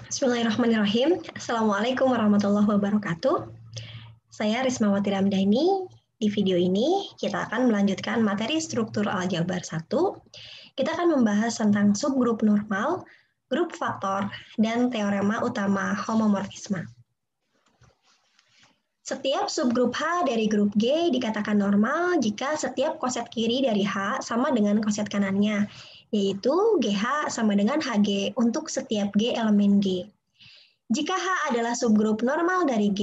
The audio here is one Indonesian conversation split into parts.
Bismillahirrahmanirrahim. Assalamualaikum warahmatullahi wabarakatuh. Saya Rismawati Ramdhani. Di video ini kita akan melanjutkan materi struktur aljabar 1. Kita akan membahas tentang subgrup normal, grup faktor, dan teorema utama homomorfisme. Setiap subgrup H dari grup G dikatakan normal jika setiap koset kiri dari H sama dengan koset kanannya, yaitu GH sama dengan HG untuk setiap G elemen G. Jika H adalah subgrup normal dari G,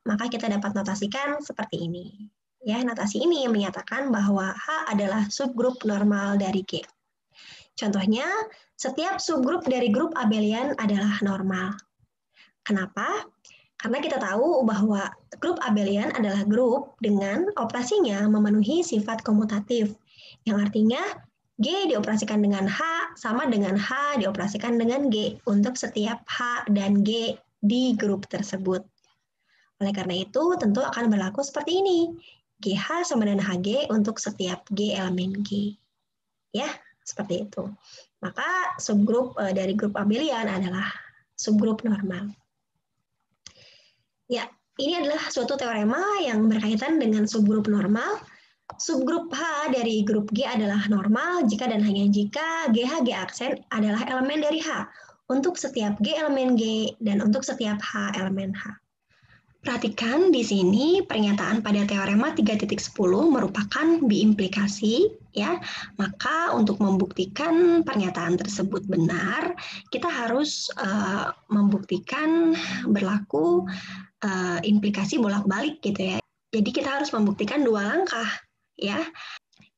maka kita dapat notasikan seperti ini. Ya, notasi ini menyatakan bahwa H adalah subgrup normal dari G. Contohnya, setiap subgrup dari grup abelian adalah normal. Kenapa? Karena kita tahu bahwa grup abelian adalah grup dengan operasinya memenuhi sifat komutatif, yang artinya G dioperasikan dengan H sama dengan H dioperasikan dengan G untuk setiap H dan G di grup tersebut. Oleh karena itu, tentu akan berlaku seperti ini. GH sama dengan HG untuk setiap G elemen G. Ya, seperti itu. Maka subgrup dari grup abelian adalah subgrup normal. Ya, ini adalah suatu teorema yang berkaitan dengan subgrup normal. Subgrup H dari grup G adalah normal jika dan hanya jika GH G aksen adalah elemen dari H untuk setiap G elemen G dan untuk setiap H elemen H. Perhatikan di sini pernyataan pada teorema 3.10 merupakan biimplikasi, ya. Maka untuk membuktikan pernyataan tersebut benar, kita harus membuktikan berlaku implikasi bolak-balik gitu ya. Jadi kita harus membuktikan dua langkah, ya.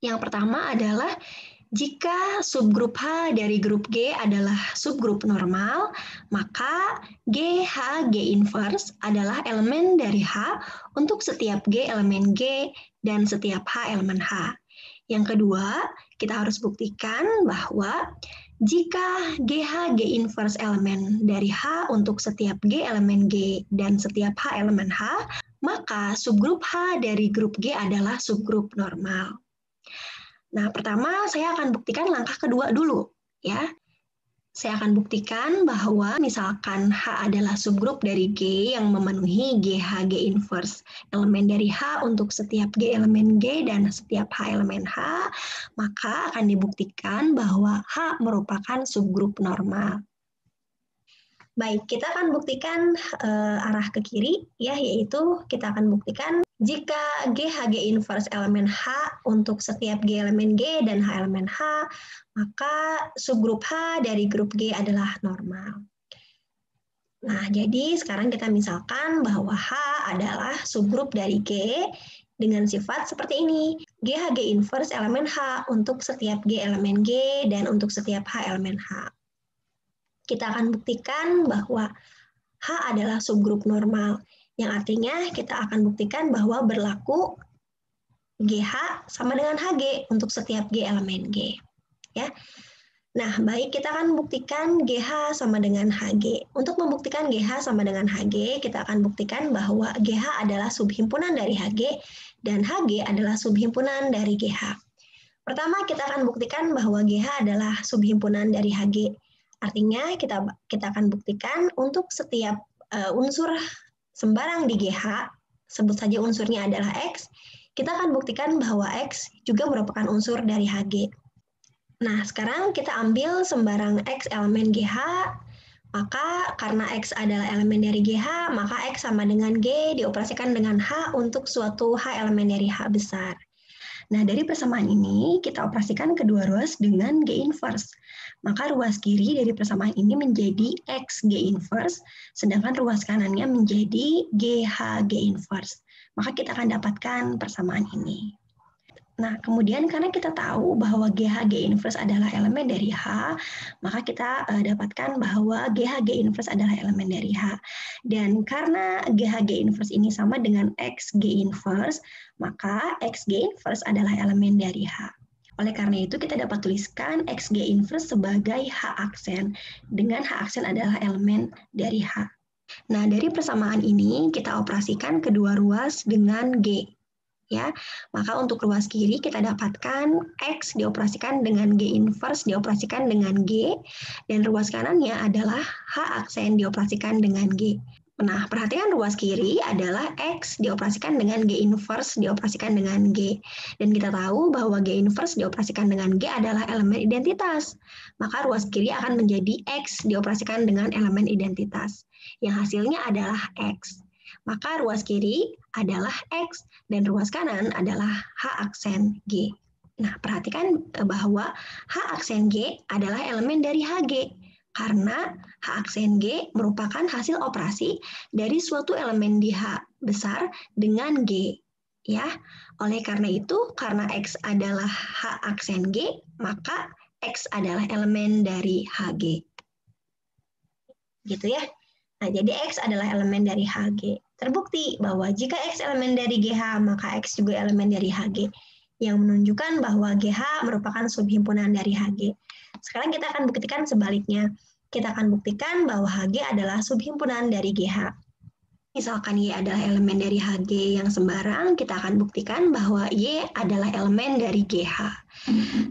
Yang pertama adalah jika subgrup H dari grup G adalah subgrup normal, maka GH G inverse adalah elemen dari H untuk setiap G elemen G dan setiap H elemen H. Yang kedua, kita harus buktikan bahwa jika GH G inverse elemen dari H untuk setiap G elemen G dan setiap H elemen H, maka subgrup H dari grup G adalah subgrup normal. Nah, pertama saya akan buktikan langkah kedua dulu, ya. Saya akan buktikan bahwa misalkan H adalah subgrup dari G yang memenuhi GH G inverse elemen dari H untuk setiap G elemen G dan setiap H elemen H, maka akan dibuktikan bahwa H merupakan subgrup normal. Baik, kita akan buktikan arah ke kiri, ya, yaitu kita akan buktikan jika GH G inverse elemen H untuk setiap G elemen G dan H elemen H, maka subgrup H dari grup G adalah normal. Nah, jadi sekarang kita misalkan bahwa H adalah subgrup dari G dengan sifat seperti ini. GH G inverse elemen H untuk setiap G elemen G dan untuk setiap H elemen H. Kita akan buktikan bahwa H adalah subgrup normal, yang artinya kita akan buktikan bahwa berlaku GH sama dengan HG untuk setiap G elemen G. Ya. Nah, baik, kita akan buktikan GH sama dengan HG. Untuk membuktikan GH sama dengan HG, kita akan buktikan bahwa GH adalah subhimpunan dari HG dan HG adalah subhimpunan dari GH. Pertama, kita akan buktikan bahwa GH adalah subhimpunan dari HG. Artinya kita akan buktikan untuk setiap unsur sembarang di GH, sebut saja unsurnya adalah X, kita akan buktikan bahwa X juga merupakan unsur dari HG. Nah, sekarang kita ambil sembarang X elemen GH, maka karena X adalah elemen dari GH, maka X sama dengan G dioperasikan dengan H untuk suatu H elemen dari H besar. Nah, dari persamaan ini, kita operasikan kedua ruas dengan G inverse. Maka ruas kiri dari persamaan ini menjadi X G inverse, sedangkan ruas kanannya menjadi GH G inverse. Maka kita akan dapatkan persamaan ini. Nah, kemudian karena kita tahu bahwa GH G inverse adalah elemen dari H, maka kita dapatkan bahwa GH G inverse adalah elemen dari H. Dan karena GH G inverse ini sama dengan X G inverse, maka X G inverse adalah elemen dari H. Oleh karena itu, kita dapat tuliskan X G inverse sebagai H aksen, dengan H aksen adalah elemen dari H. Nah, dari persamaan ini, kita operasikan kedua ruas dengan G. Ya, maka untuk ruas kiri kita dapatkan X dioperasikan dengan G inverse dioperasikan dengan G, dan ruas kanannya adalah H aksen dioperasikan dengan G. Nah, perhatikan ruas kiri adalah X dioperasikan dengan G inverse dioperasikan dengan G. Dan kita tahu bahwa G inverse dioperasikan dengan G adalah elemen identitas. Maka ruas kiri akan menjadi X dioperasikan dengan elemen identitas. Yang hasilnya adalah X. Maka ruas kiri adalah X dan ruas kanan adalah H aksen G. Nah, perhatikan bahwa H aksen G adalah elemen dari HG karena H aksen G merupakan hasil operasi dari suatu elemen di H besar dengan G. Ya, oleh karena itu, karena X adalah H aksen G, maka X adalah elemen dari HG. Gitu ya. Nah, jadi X adalah elemen dari HG. Terbukti bahwa jika X elemen dari GH, maka X juga elemen dari HG, yang menunjukkan bahwa GH merupakan subhimpunan dari HG. Sekarang kita akan buktikan sebaliknya. Kita akan buktikan bahwa HG adalah subhimpunan dari GH. Misalkan Y adalah elemen dari HG yang sembarang, kita akan buktikan bahwa Y adalah elemen dari GH.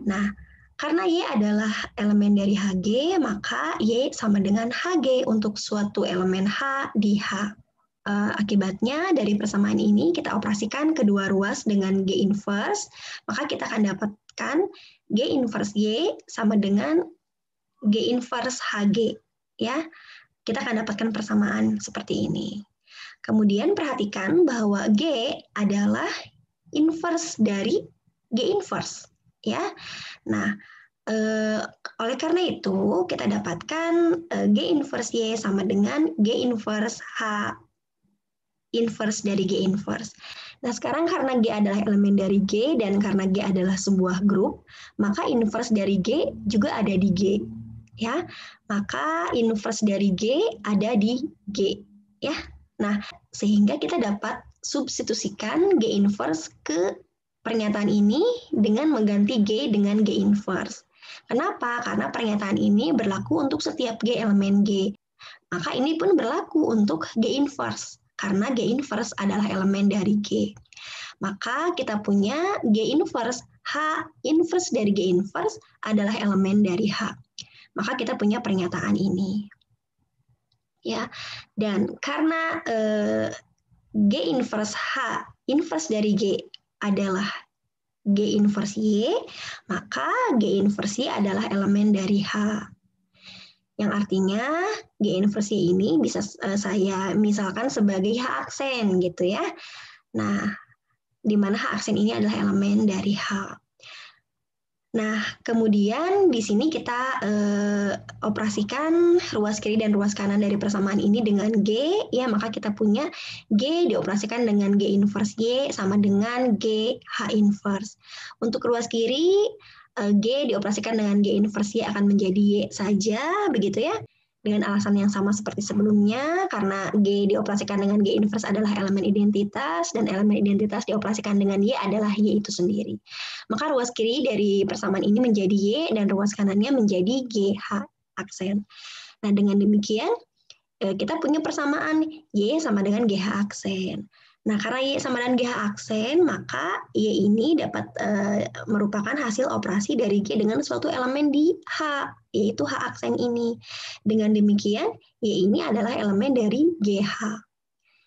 Nah, karena Y adalah elemen dari HG, maka Y sama dengan HG untuk suatu elemen H di H. Akibatnya dari persamaan ini kita operasikan kedua ruas dengan G inverse, maka kita akan dapatkan G inverse Y sama dengan G inverse HG. Ya, kita akan dapatkan persamaan seperti ini. Kemudian perhatikan bahwa G adalah inverse dari G inverse. Ya, nah oleh karena itu kita dapatkan G inverse Y sama dengan G inverse H inverse dari G inverse. Nah, sekarang karena G adalah elemen dari G dan karena G adalah sebuah grup, maka inverse dari G juga ada di G. Ya, maka inverse dari G ada di G. Ya, nah sehingga kita dapat substitusikan G inverse ke pernyataan ini dengan mengganti G dengan G inverse. Kenapa? Karena pernyataan ini berlaku untuk setiap G elemen G. Maka ini pun berlaku untuk G inverse karena G inverse adalah elemen dari G. Maka kita punya G inverse, H inverse dari G inverse adalah elemen dari H. Maka kita punya pernyataan ini. Ya, dan karena G inverse H inverse dari G adalah G inverse Y, maka G inverse Y adalah elemen dari H. Yang artinya G inverse Y ini bisa saya misalkan sebagai H aksen gitu ya. Nah, di mana H aksen ini adalah elemen dari H. Nah, kemudian di sini kita operasikan ruas kiri dan ruas kanan dari persamaan ini dengan G, ya maka kita punya G dioperasikan dengan G inverse Y sama dengan G H inverse. Untuk ruas kiri, G dioperasikan dengan G inverse Y akan menjadi Y saja, begitu ya. Dengan alasan yang sama seperti sebelumnya, karena G dioperasikan dengan G inverse adalah elemen identitas, dan elemen identitas dioperasikan dengan Y adalah Y itu sendiri. Maka ruas kiri dari persamaan ini menjadi Y, dan ruas kanannya menjadi GH aksen. Nah, dengan demikian, kita punya persamaan Y sama dengan GH aksen. Nah, karena Y sama dengan GH aksen, maka Y ini dapat merupakan hasil operasi dari G dengan suatu elemen di H, yaitu H aksen ini. Dengan demikian, Y ini adalah elemen dari GH.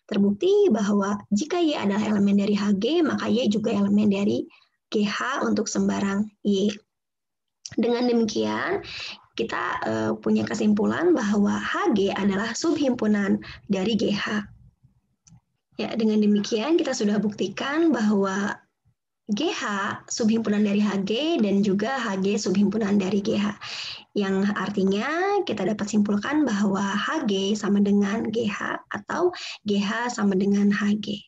Terbukti bahwa jika Y adalah elemen dari HG, maka Y juga elemen dari GH untuk sembarang Y. Dengan demikian, kita punya kesimpulan bahwa HG adalah subhimpunan dari GH. Ya, dengan demikian kita sudah buktikan bahwa GH subhimpunan dari HG dan juga HG subhimpunan dari GH. Yang artinya kita dapat simpulkan bahwa HG sama dengan GH atau GH sama dengan HG.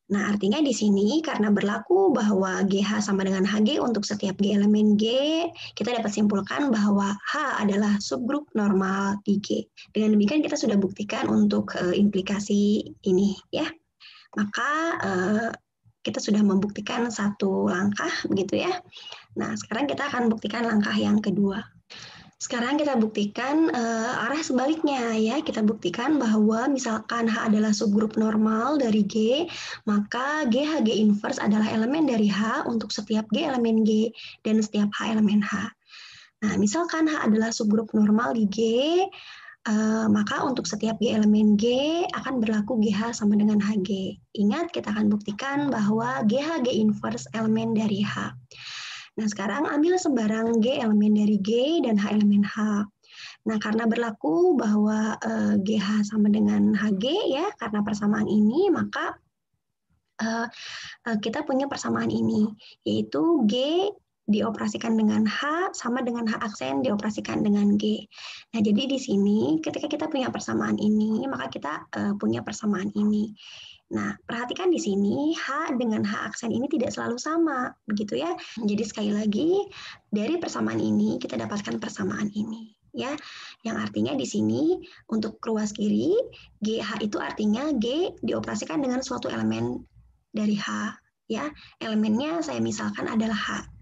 Nah, artinya di sini karena berlaku bahwa GH sama dengan HG untuk setiap G elemen G, kita dapat simpulkan bahwa H adalah subgrup normal di G. Dengan demikian kita sudah buktikan untuk implikasi ini ya. Maka kita sudah membuktikan satu langkah begitu ya. Nah, sekarang kita akan buktikan langkah yang kedua. Sekarang kita buktikan arah sebaliknya ya. Kita buktikan bahwa misalkan H adalah subgrup normal dari G, maka GHG inverse adalah elemen dari H untuk setiap G elemen G dan setiap H elemen H. Nah, misalkan H adalah subgrup normal di G, maka untuk setiap G elemen G akan berlaku GH sama dengan HG. Ingat, kita akan buktikan bahwa GHG inverse elemen dari H. Nah, sekarang ambil sembarang G elemen dari G dan H elemen H. Nah, karena berlaku bahwa GH sama dengan HG ya, karena persamaan ini, maka kita punya persamaan ini, yaitu G dioperasikan dengan H sama dengan H aksen dioperasikan dengan G. Nah, jadi di sini ketika kita punya persamaan ini, maka kita punya persamaan ini. Nah, perhatikan di sini H dengan H aksen ini tidak selalu sama, begitu ya. Jadi sekali lagi dari persamaan ini kita dapatkan persamaan ini, ya. Yang artinya di sini untuk ruas kiri GH itu artinya G dioperasikan dengan suatu elemen dari H, ya. Elemennya saya misalkan adalah H.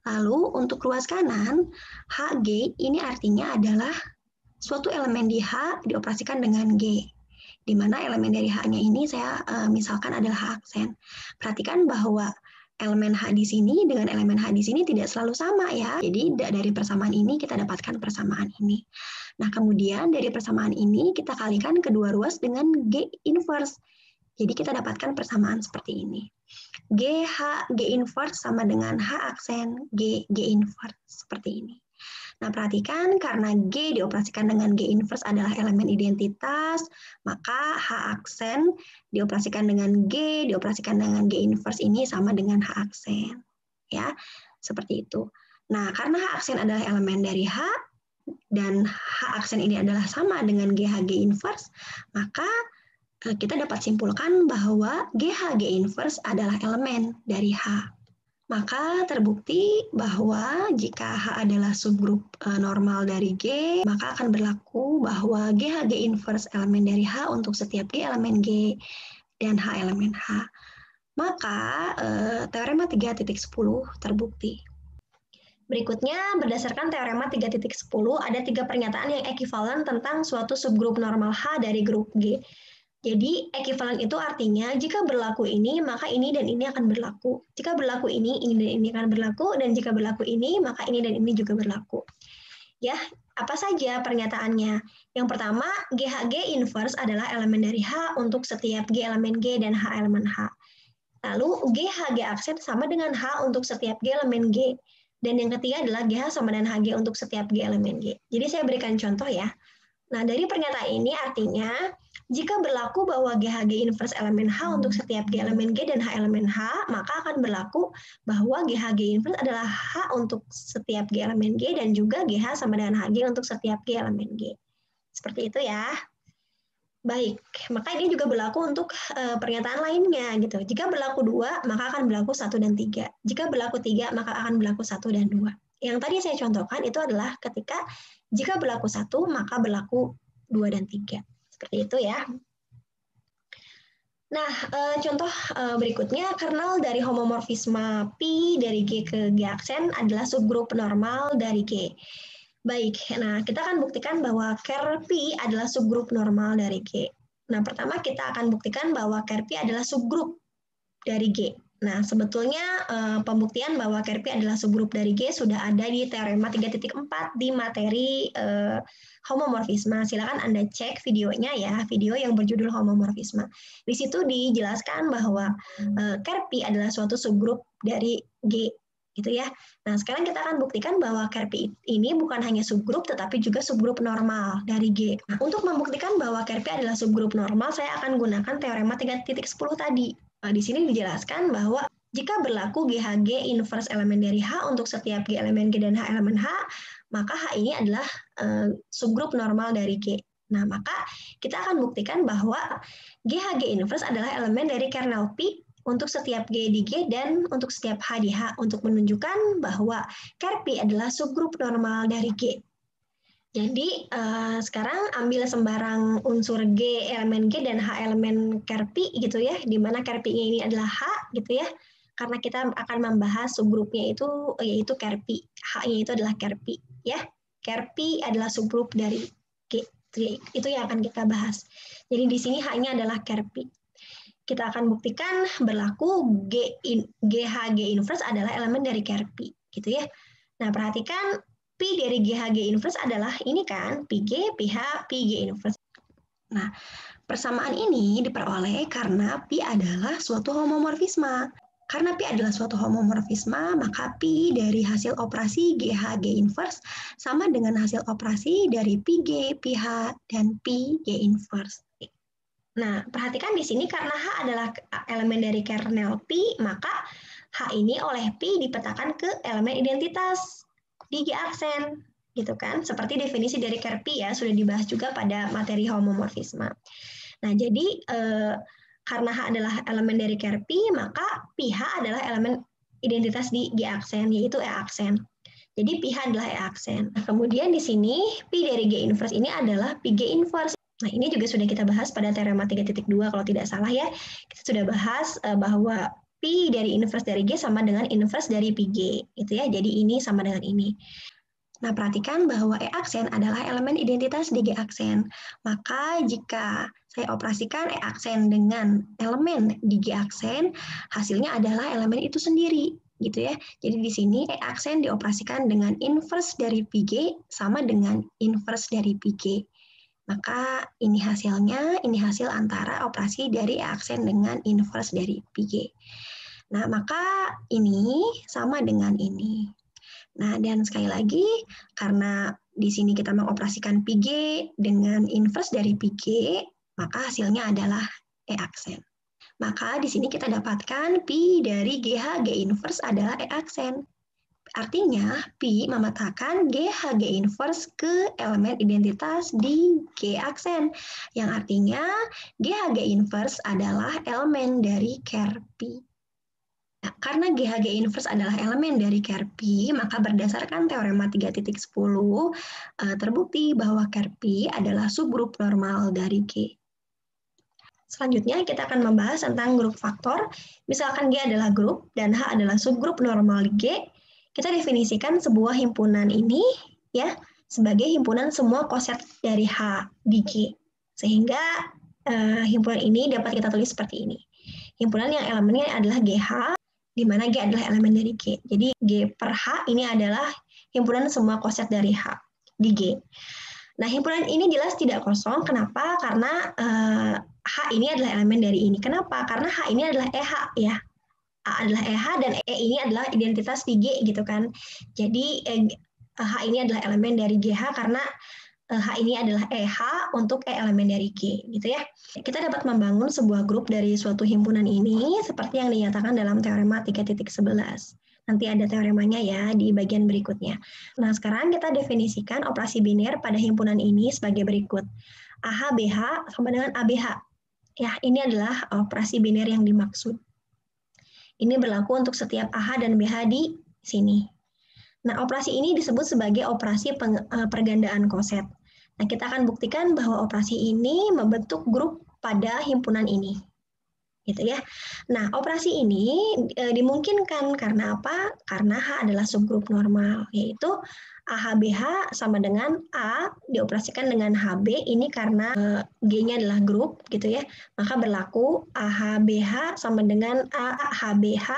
Lalu untuk ruas kanan HG ini artinya adalah suatu elemen di H dioperasikan dengan G, di mana elemen dari H-nya ini saya misalkan adalah H aksen. Perhatikan bahwa elemen H di sini dengan elemen H di sini tidak selalu sama ya. Jadi dari persamaan ini kita dapatkan persamaan ini. Nah, kemudian dari persamaan ini kita kalikan kedua ruas dengan G inverse. Jadi kita dapatkan persamaan seperti ini. GH G inverse sama dengan H aksen G inverse seperti ini. Nah, perhatikan karena G dioperasikan dengan G inverse adalah elemen identitas, maka H aksen dioperasikan dengan G, dioperasikan dengan G inverse ini sama dengan H aksen. Ya, seperti itu. Nah, karena H aksen adalah elemen dari H, dan H aksen ini adalah sama dengan GHG inverse, maka kita dapat simpulkan bahwa GHG inverse adalah elemen dari H. Maka terbukti bahwa jika H adalah subgrup normal dari G, maka akan berlaku bahwa GHG inverse elemen dari H untuk setiap G elemen G dan H elemen H. Maka teorema 3.10 terbukti. Berikutnya, berdasarkan teorema 3.10, ada 3 pernyataan yang ekivalen tentang suatu subgrup normal H dari grup G. Jadi, ekivalen itu artinya jika berlaku ini, maka ini dan ini akan berlaku. Jika berlaku ini dan ini akan berlaku, dan jika berlaku ini, maka ini dan ini juga berlaku. Ya, apa saja pernyataannya? Yang pertama, GHG inverse adalah elemen dari H untuk setiap G elemen G dan H elemen H. Lalu, GHG aksen sama dengan H untuk setiap G elemen G. Dan yang ketiga adalah GH sama dengan HG untuk setiap G elemen G. Jadi saya berikan contoh ya. Nah, dari pernyataan ini artinya, jika berlaku bahwa GHG inverse elemen H untuk setiap G elemen G dan H elemen H, maka akan berlaku bahwa GHG inverse adalah H untuk setiap G elemen G dan juga GH sama dengan HG untuk setiap G elemen G. Seperti itu ya. Baik, maka ini juga berlaku untuk pernyataan lainnya gitu. Jika berlaku 2, maka akan berlaku 1 dan 3. Jika berlaku 3, maka akan berlaku 1 dan 2. Yang tadi saya contohkan itu adalah ketika jika berlaku 1, maka berlaku 2 dan 3. Seperti itu ya. Nah, contoh berikutnya, kernel dari homomorfisme Pi dari G ke G aksen adalah subgrup normal dari G. Baik, nah kita akan buktikan bahwa ker Pi adalah subgrup normal dari G. Nah, pertama kita akan buktikan bahwa ker Pi adalah subgrup dari G. Nah, sebetulnya pembuktian bahwa ker Pi adalah subgrup dari G sudah ada di teorema 3.4 di materi homomorfisme. Silakan Anda cek videonya ya, video yang berjudul homomorfisme. Di situ dijelaskan bahwa ker Pi adalah suatu subgrup dari G, gitu ya. Nah, sekarang kita akan buktikan bahwa ker Pi ini bukan hanya subgrup, tetapi juga subgrup normal dari G. Nah, untuk membuktikan bahwa ker Pi adalah subgrup normal, saya akan gunakan teorema 3.10 tadi. Di sini dijelaskan bahwa jika berlaku GHG inverse elemen dari H untuk setiap G elemen G dan H elemen H, maka H ini adalah subgrup normal dari G. Nah, maka kita akan buktikan bahwa GHG inverse adalah elemen dari kernel Pi untuk setiap G di G dan untuk setiap H di H untuk menunjukkan bahwa ker Pi adalah subgrup normal dari G. Jadi sekarang ambil sembarang unsur G elemen G dan H elemen ker Pi gitu ya, di mana ker Pi-nya ini adalah H gitu ya, karena kita akan membahas subgrupnya itu yaitu ker Pi, H-nya itu adalah ker Pi ya. Ker P adalah subgrup dari G. Itu yang akan kita bahas. Jadi di sini H-nya adalah Ker P. Kita akan buktikan berlaku GHG inverse adalah elemen dari Ker P, gitu ya. Nah, perhatikan P dari GHG inverse adalah ini kan, PG, PH, PG inverse. Nah, persamaan ini diperoleh karena P adalah suatu homomorfisme. Karena P adalah suatu homomorfisme, maka P dari hasil operasi GHG inverse sama dengan hasil operasi dari PG, PH, dan PG inverse. Nah, perhatikan di sini karena H adalah elemen dari kernel P, maka H ini oleh P dipetakan ke elemen identitas di G aksen, gitu kan? Seperti definisi dari ker P ya, sudah dibahas juga pada materi homomorfisme. Nah, jadi karena H adalah elemen dari ker P, maka PH adalah elemen identitas di G aksen, yaitu E aksen. Jadi PH adalah E aksen. Nah, kemudian di sini P dari G inverse ini adalah PG inverse. Nah, ini juga sudah kita bahas pada teorema 3.2 kalau tidak salah ya. Kita sudah bahas bahwa P dari inverse dari G sama dengan inverse dari PG, gitu ya. Jadi ini sama dengan ini. Nah, perhatikan bahwa E aksen adalah elemen identitas di G aksen. Maka jika saya operasikan E aksen dengan elemen di G aksen, hasilnya adalah elemen itu sendiri, gitu ya. Jadi di sini E aksen dioperasikan dengan inverse dari PG sama dengan inverse dari PG. Maka ini hasilnya, ini hasil antara operasi dari E aksen dengan inverse dari PG. Nah, maka ini sama dengan ini. Nah, dan sekali lagi, karena di sini kita mengoperasikan PG dengan inverse dari PG, maka hasilnya adalah E aksen. Maka di sini kita dapatkan P dari GH G inverse adalah E aksen. Artinya, P memetakan GHG inverse ke elemen identitas di G aksen, yang artinya GHG inverse adalah elemen dari ker P. Nah, karena GHG inverse adalah elemen dari ker P, maka berdasarkan teorema 3.10 terbukti bahwa ker P adalah subgrup normal dari G. Selanjutnya kita akan membahas tentang grup faktor. Misalkan G adalah grup dan H adalah subgrup normal G, kita definisikan sebuah himpunan ini ya sebagai himpunan semua koset dari H di G. Sehingga himpunan ini dapat kita tulis seperti ini. Himpunan yang elemennya adalah GH, di mana G adalah elemen dari G. Jadi G per H ini adalah himpunan semua koset dari H di G. Nah, himpunan ini jelas tidak kosong. Kenapa? Karena H ini adalah elemen dari ini. Kenapa? Karena H ini adalah EH ya. A adalah EH dan E ini adalah identitas di G gitu kan. Jadi H ini adalah elemen dari GH karena H ini adalah EH untuk E elemen dari G gitu ya. Kita dapat membangun sebuah grup dari suatu himpunan ini seperti yang dinyatakan dalam teorema 3.11. Nanti ada teoremanya ya di bagian berikutnya. Nah, sekarang kita definisikan operasi biner pada himpunan ini sebagai berikut. AH BH sama dengan ABH. Ya, ini adalah operasi biner yang dimaksud. Ini berlaku untuk setiap AH dan BH di sini. Nah, operasi ini disebut sebagai operasi pergandaan koset. Nah, kita akan buktikan bahwa operasi ini membentuk grup pada himpunan ini. Gitu ya. Nah, operasi ini dimungkinkan karena apa? Karena H adalah subgrup normal, yaitu AHBH sama dengan A dioperasikan dengan HB, ini karena G-nya adalah grup, gitu ya. Maka berlaku AHBH sama dengan AHBH.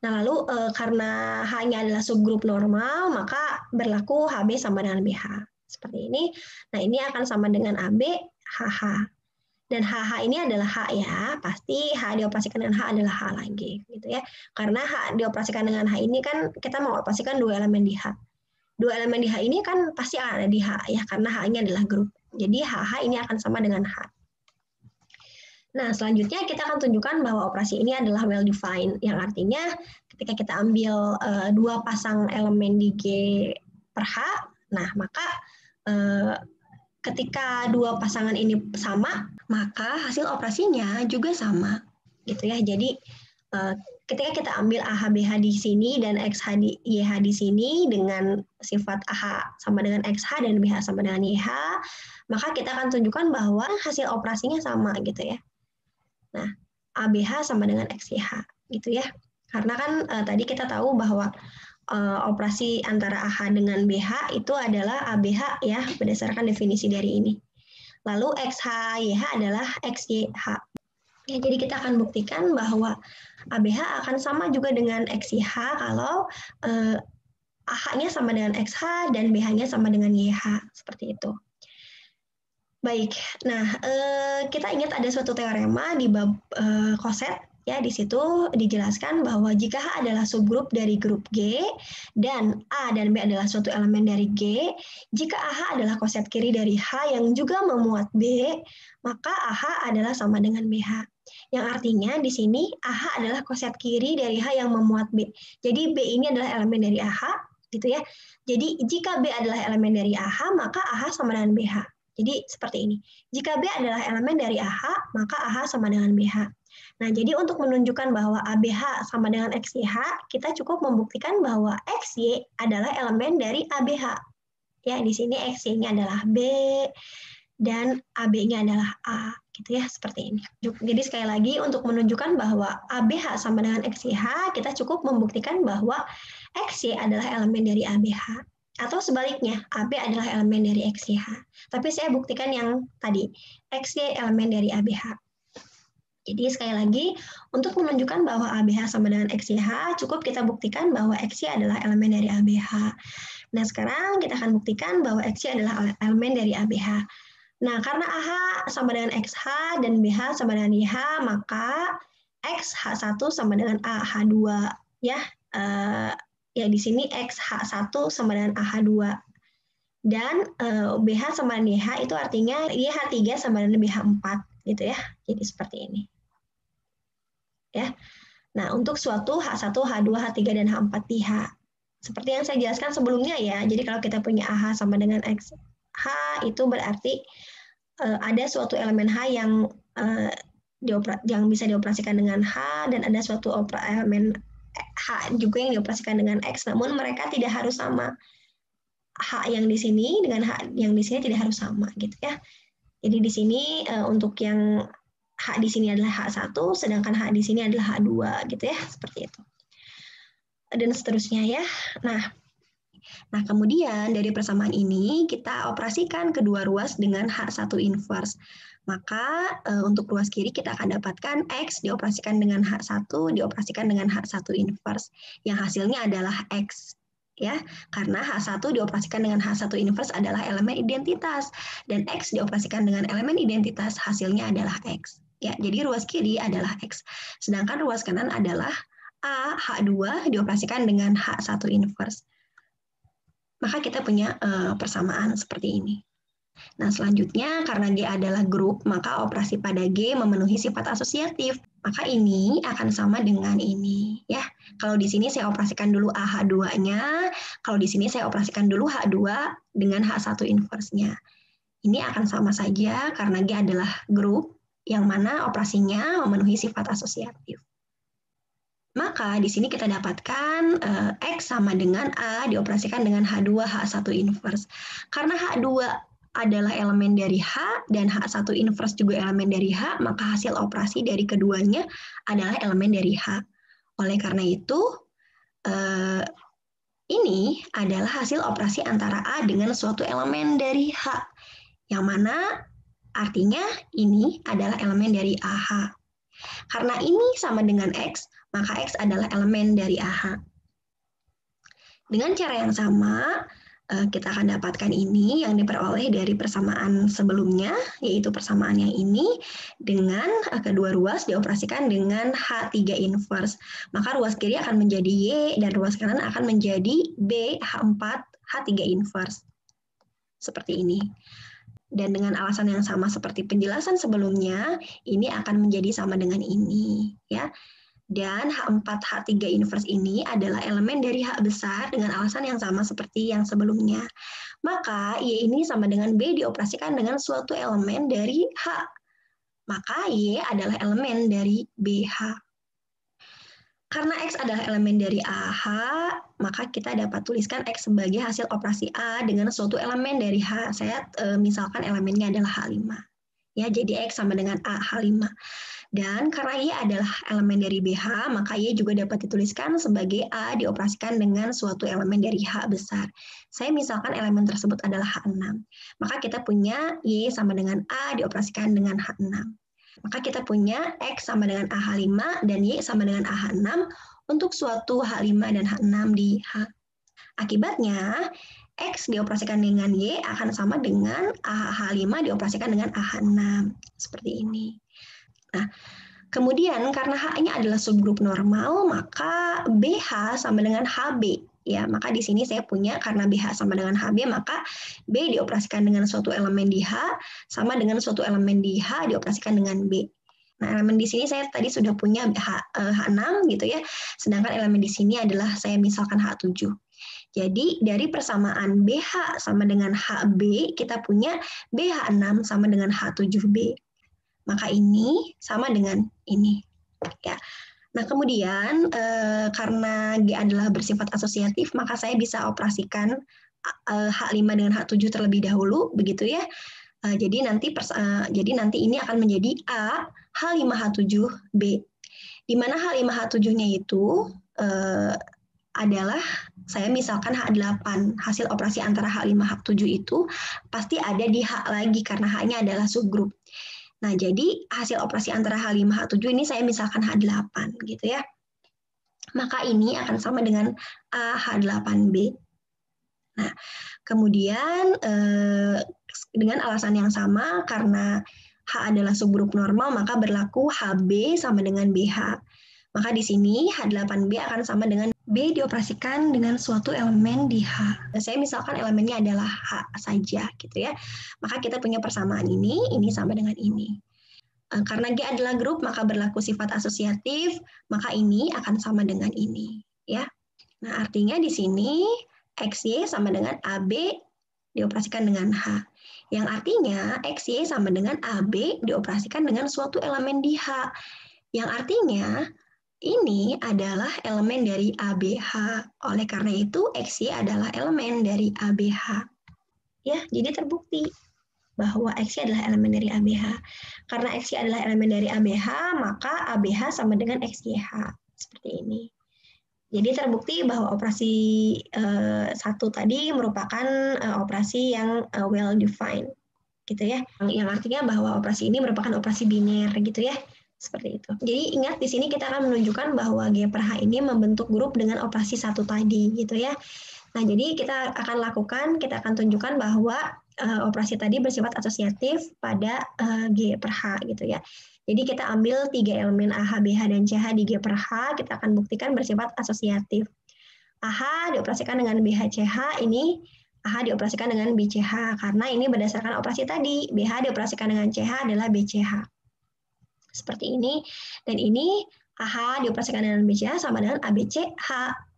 Nah, lalu karena H-nya adalah subgrup normal, maka berlaku HB sama dengan BH. Seperti ini. Nah, ini akan sama dengan AB, HH. Dan HH ini adalah H ya, pasti H dioperasikan dengan H adalah H lagi, gitu ya. Karena H dioperasikan dengan H ini kan kita mau operasikan dua elemen di H. Dua elemen di H ini kan pasti ada di H ya, karena H-nya adalah grup. Jadi HH ini akan sama dengan H. Nah, selanjutnya kita akan tunjukkan bahwa operasi ini adalah well defined, yang artinya ketika kita ambil dua pasang elemen di G per H, nah maka ketika dua pasangan ini sama, maka hasil operasinya juga sama, gitu ya. Jadi ketika kita ambil AH/BH di sini dan XH/YH di sini dengan sifat AH sama dengan XH dan BH sama dengan YH, maka kita akan tunjukkan bahwa hasil operasinya sama, gitu ya. Nah, ABH sama dengan XYH, gitu ya. Karena kan tadi kita tahu bahwa operasi antara AH dengan BH itu adalah ABH ya, berdasarkan definisi dari ini. Lalu XH-YH adalah XYH. Ya, jadi kita akan buktikan bahwa ABH akan sama juga dengan XYH kalau AH-nya sama dengan XH dan BH-nya sama dengan YH, seperti itu. Baik, nah kita ingat ada suatu teorema di bab koset, ya di situ dijelaskan bahwa jika H adalah subgrup dari grup G dan A dan B adalah suatu elemen dari G, jika AH adalah koset kiri dari H yang juga memuat B, maka AH adalah sama dengan BH. Yang artinya di sini AH adalah koset kiri dari H yang memuat B. Jadi B ini adalah elemen dari AH, gitu ya. Jadi jika B adalah elemen dari AH, maka AH sama dengan BH. Jadi seperti ini. Jika B adalah elemen dari AH, maka AH sama dengan BH. Nah, jadi untuk menunjukkan bahwa ABH sama dengan XYH, kita cukup membuktikan bahwa XY adalah elemen dari ABH. Ya, di sini XY-nya adalah B dan AB-nya adalah A, gitu ya, seperti ini. Jadi sekali lagi untuk menunjukkan bahwa ABH sama dengan XYH, kita cukup membuktikan bahwa XY adalah elemen dari ABH. Atau sebaliknya, AB adalah elemen dari XYH. Tapi saya buktikan yang tadi, XY elemen dari ABH. Jadi sekali lagi, untuk menunjukkan bahwa ABH sama dengan XYH, cukup kita buktikan bahwa XY adalah elemen dari ABH. Nah, sekarang kita akan buktikan bahwa XY adalah elemen dari ABH. Nah, karena AH sama dengan XH dan BH sama dengan YH, maka XH1 sama dengan AH2. Ya, ya di sini XH1 sama dengan AH2. Dan BH sama dengan YH itu artinya YH3 sama dengan BH4 gitu ya. Jadi seperti ini. Ya. Nah, untuk suatu H1, H2, H3 dan H4 di H. Seperti yang saya jelaskan sebelumnya ya. Jadi kalau kita punya AH sama dengan XH itu berarti ada suatu elemen H yang bisa dioperasikan dengan H dan ada suatu elemen H juga yang dioperasikan dengan X, namun mereka tidak harus sama. H yang di sini dengan H yang di sini tidak harus sama gitu ya. Jadi di sini untuk yang H di sini adalah H1, sedangkan H di sini adalah H2 gitu ya, seperti itu. Dan seterusnya ya. Nah, kemudian dari persamaan ini kita operasikan kedua ruas dengan H1 inverse. Maka untuk ruas kiri kita akan dapatkan X dioperasikan dengan H1, dioperasikan dengan H1 inverse. Yang hasilnya adalah X. Ya, karena H1 dioperasikan dengan H1 inverse adalah elemen identitas. Dan X dioperasikan dengan elemen identitas, hasilnya adalah X. Ya, jadi ruas kiri adalah X. Sedangkan ruas kanan adalah A, H2 dioperasikan dengan H1 inverse. Maka kita punya persamaan seperti ini. Nah, selanjutnya karena G adalah grup, maka operasi pada G memenuhi sifat asosiatif. Maka ini akan sama dengan ini, ya. Kalau di sini saya operasikan dulu AH2-nya, kalau di sini saya operasikan dulu H2 dengan H1 inverse-nya. Ini akan sama saja karena G adalah grup yang mana operasinya memenuhi sifat asosiatif. Maka di sini kita dapatkan X sama dengan A dioperasikan dengan H2, H1 inverse. Karena H2 adalah elemen dari H dan H1 inverse juga elemen dari H, maka hasil operasi dari keduanya adalah elemen dari H. Oleh karena itu, ini adalah hasil operasi antara A dengan suatu elemen dari H, yang mana artinya ini adalah elemen dari AH. Karena ini sama dengan X, maka X adalah elemen dari AH. Dengan cara yang sama, kita akan dapatkan ini yang diperoleh dari persamaan sebelumnya, yaitu persamaan yang ini, dengan kedua ruas dioperasikan dengan H3 inverse. Maka ruas kiri akan menjadi Y, dan ruas kanan akan menjadi B, H4, H3 inverse. Seperti ini. Dan dengan alasan yang sama seperti penjelasan sebelumnya, ini akan menjadi sama dengan ini, ya. Dan H4, H3 inverse ini adalah elemen dari H besar dengan alasan yang sama seperti yang sebelumnya. Maka Y ini sama dengan B dioperasikan dengan suatu elemen dari H. Maka Y adalah elemen dari BH. Karena X adalah elemen dari AH, maka kita dapat tuliskan X sebagai hasil operasi A dengan suatu elemen dari H. Saya misalkan elemennya adalah H5. Ya, jadi X sama dengan A, H5. Dan karena Y adalah elemen dari BH, maka Y juga dapat dituliskan sebagai A dioperasikan dengan suatu elemen dari H besar. Saya misalkan elemen tersebut adalah H6. Maka kita punya Y sama dengan A dioperasikan dengan H6. Maka kita punya X sama dengan AH5 dan Y sama dengan AH6 untuk suatu H5 dan H6 di H. Akibatnya, X dioperasikan dengan Y akan sama dengan AH5 dioperasikan dengan AH6. Seperti ini. Nah, kemudian karena H-nya adalah subgrup normal, maka BH sama dengan HB. Ya, maka di sini saya punya karena BH sama dengan HB, maka B dioperasikan dengan suatu elemen di H sama dengan suatu elemen di H dioperasikan dengan B. Nah, elemen di sini saya tadi sudah punya H6 gitu ya. Sedangkan elemen di sini adalah saya misalkan H7. Jadi dari persamaan BH sama dengan HB, kita punya BH6 sama dengan H7B. Maka ini sama dengan ini. Ya. Nah, kemudian karena G adalah bersifat asosiatif, maka saya bisa operasikan H5 dengan H7 terlebih dahulu, begitu ya. Jadi nanti ini akan menjadi A H5H7B. Di mana H5H7-nya itu adalah saya misalkan H8, hasil operasi antara H5H7 itu pasti ada di H lagi karena H-nya adalah subgrup. Nah, jadi hasil operasi antara H5H7 ini saya misalkan H8 gitu ya. Maka ini akan sama dengan AH8B. Nah, kemudian dengan alasan yang sama karena H adalah subgrup normal maka berlaku HB sama dengan BH. Maka di sini H8B akan sama dengan B dioperasikan dengan suatu elemen di H. Saya misalkan elemennya adalah H saja gitu ya. Maka kita punya persamaan ini sama dengan ini. Karena G adalah grup maka berlaku sifat asosiatif, maka ini akan sama dengan ini ya. Nah, artinya di sini XY sama dengan AB dioperasikan dengan H. Yang artinya XY sama dengan AB dioperasikan dengan suatu elemen di H. Yang artinya ini adalah elemen dari ABH. Oleh karena itu, XY adalah elemen dari ABH. Ya, jadi terbukti bahwa XY adalah elemen dari ABH. Karena XY adalah elemen dari ABH, maka ABH sama dengan XYH. Seperti ini. Jadi terbukti bahwa operasi satu tadi merupakan operasi yang well defined, gitu ya. Yang artinya bahwa operasi ini merupakan operasi biner, gitu ya. Seperti itu. Jadi ingat di sini kita akan menunjukkan bahwa G per H ini membentuk grup dengan operasi satu tadi, gitu ya. Nah, jadi kita akan tunjukkan bahwa operasi tadi bersifat asosiatif pada G per H, gitu ya. Jadi kita ambil 3 elemen AH, BH, dan CH di G per H, kita akan buktikan bersifat asosiatif. AH dioperasikan dengan BH CH, ini AH dioperasikan dengan BCH, karena ini berdasarkan operasi tadi, BH dioperasikan dengan CH adalah BCH. Seperti ini, dan ini AH dioperasikan dengan BCH sama dengan ABCH,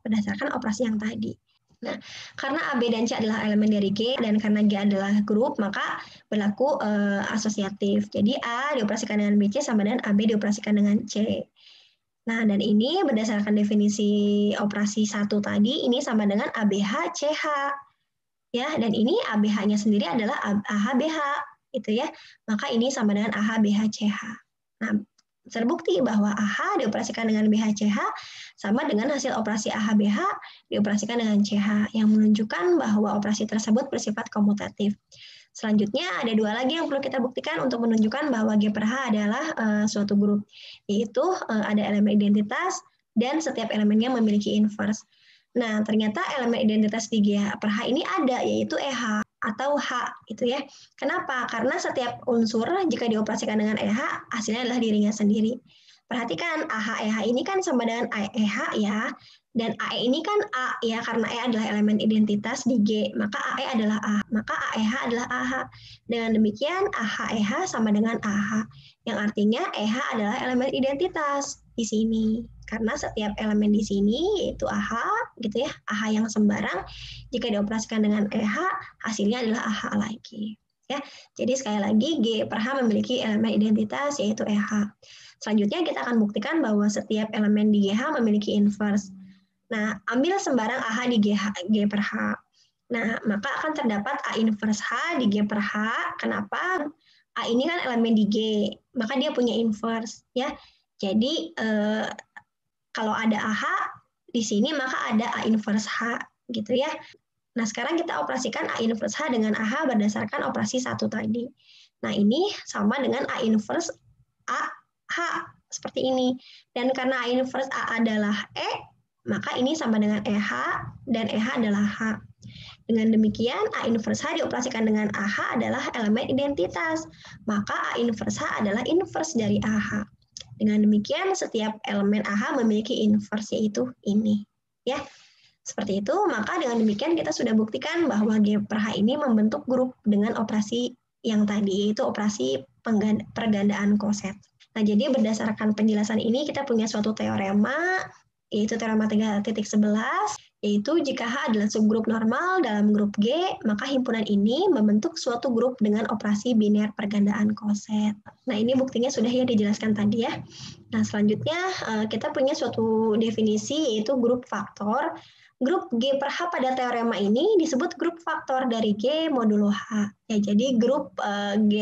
berdasarkan operasi yang tadi. Nah, karena AB dan C adalah elemen dari G, dan karena G adalah grup, maka berlaku asosiatif. Jadi A dioperasikan dengan BC sama dengan AB dioperasikan dengan C. Nah, dan ini berdasarkan definisi operasi satu tadi, ini sama dengan ABH CH. Ya, dan ini ABH-nya sendiri adalah AHBH, gitu ya. Maka ini sama dengan AHBH CH. Nah, terbukti bahwa AH dioperasikan dengan BHCH sama dengan hasil operasi AHBH dioperasikan dengan CH, yang menunjukkan bahwa operasi tersebut bersifat komutatif. Selanjutnya ada 2 lagi yang perlu kita buktikan untuk menunjukkan bahwa G per H adalah suatu grup, yaitu ada elemen identitas dan setiap elemennya memiliki inverse. Nah, ternyata elemen identitas di G per H ini ada, yaitu EH atau H, gitu ya. Kenapa? Karena setiap unsur jika dioperasikan dengan EH, hasilnya adalah dirinya sendiri. Perhatikan, AH, EH ini kan sama dengan EH ya, dan AE ini kan A ya, karena E adalah elemen identitas di G, maka AE adalah A, maka AEH adalah AH. Dengan demikian, AH, EH sama dengan AH, yang artinya EH adalah elemen identitas di sini. Karena setiap elemen di sini yaitu AH, gitu ya, AH yang sembarang, jika dioperasikan dengan EH, hasilnya adalah AH lagi. Ya, jadi sekali lagi G per H memiliki elemen identitas yaitu EH. Selanjutnya kita akan buktikan bahwa setiap elemen di GH memiliki inverse. Nah, ambil sembarang AH di G per H. Nah, maka akan terdapat A inverse H di G per H. Kenapa? A ini kan elemen di G, maka dia punya inverse ya. Jadi kalau ada AH di sini maka ada A inverse H gitu ya. Nah, sekarang kita operasikan A inverse H dengan AH berdasarkan operasi 1 tadi. Nah, ini sama dengan A inverse AH seperti ini. Dan karena A inverse A adalah E, maka ini sama dengan EH dan EH adalah H. Dengan demikian, A inverse H dioperasikan dengan AH adalah elemen identitas. Maka A inverse H adalah inverse dari AH. Dengan demikian, setiap elemen AH memiliki inverse, yaitu ini. Ya. Seperti itu, maka dengan demikian kita sudah buktikan bahwa G per H ini membentuk grup dengan operasi yang tadi, yaitu operasi pergandaan koset. Nah, jadi berdasarkan penjelasan ini kita punya suatu teorema, yaitu teorema 3.11, yaitu jika H adalah subgrup normal dalam grup G, maka himpunan ini membentuk suatu grup dengan operasi biner pergandaan koset. Nah, ini buktinya sudah ya dijelaskan tadi ya. Nah, selanjutnya kita punya suatu definisi, yaitu grup faktor. Grup G per H pada teorema ini disebut grup faktor dari G modulo H. Ya, jadi grup G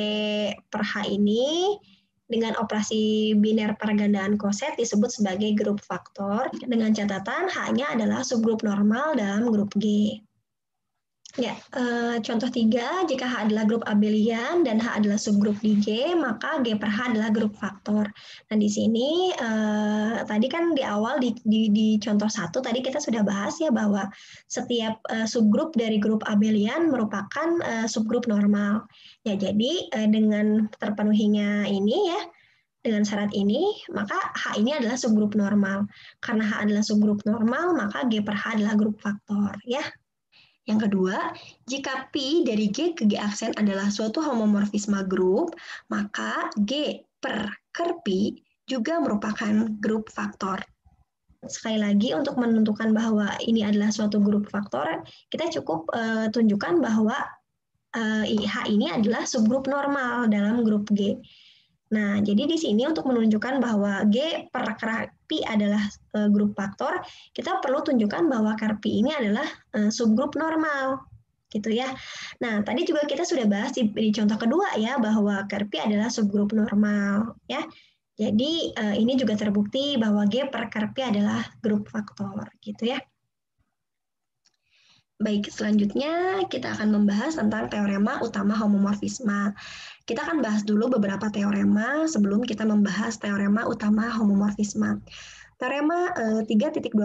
per H ini dengan operasi biner pergandaan koset disebut sebagai grup faktor dengan catatan H-nya adalah subgrup normal dalam grup G. Ya, contoh 3, jika H adalah grup abelian dan H adalah subgrup di G, maka G per H adalah grup faktor. Nah, di sini tadi kan di awal di contoh 1 tadi kita sudah bahas ya bahwa setiap subgrup dari grup abelian merupakan subgrup normal. Ya, jadi dengan terpenuhinya ini ya, dengan syarat ini, maka H ini adalah subgrup normal. Karena H adalah subgrup normal, maka G per H adalah grup faktor ya. Yang kedua, jika Pi dari G ke G aksen adalah suatu homomorfisme grup, maka G per ker Pi juga merupakan grup faktor. Sekali lagi, untuk menentukan bahwa ini adalah suatu grup faktor, kita cukup tunjukkan bahwa H ini adalah subgrup normal dalam grup G. Nah, jadi di sini untuk menunjukkan bahwa G per ker Pi adalah grup faktor, kita perlu tunjukkan bahwa ker Pi ini adalah subgrup normal, gitu ya. Nah, tadi juga kita sudah bahas di contoh kedua ya, bahwa ker Pi adalah subgrup normal, ya. Jadi ini juga terbukti bahwa G per ker Pi adalah grup faktor, gitu ya. Baik, selanjutnya kita akan membahas tentang teorema utama homomorfisme. Kita akan bahas dulu beberapa teorema sebelum kita membahas teorema utama homomorfisme. Teorema 3.12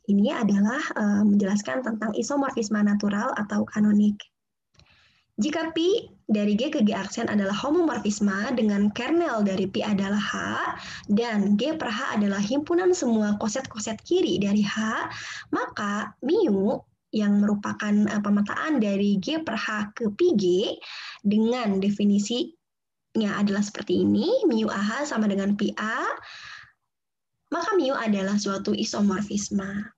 ini adalah menjelaskan tentang isomorfisme natural atau kanonik. Jika Pi dari G ke G aksen adalah homomorfisme dengan kernel dari Pi adalah H dan G per H adalah himpunan semua koset-koset kiri dari H, maka mu yang merupakan pemetaan dari G per H ke Pi G dengan definisinya adalah seperti ini, mu AH sama dengan Pi A, maka mu adalah suatu isomorfisme.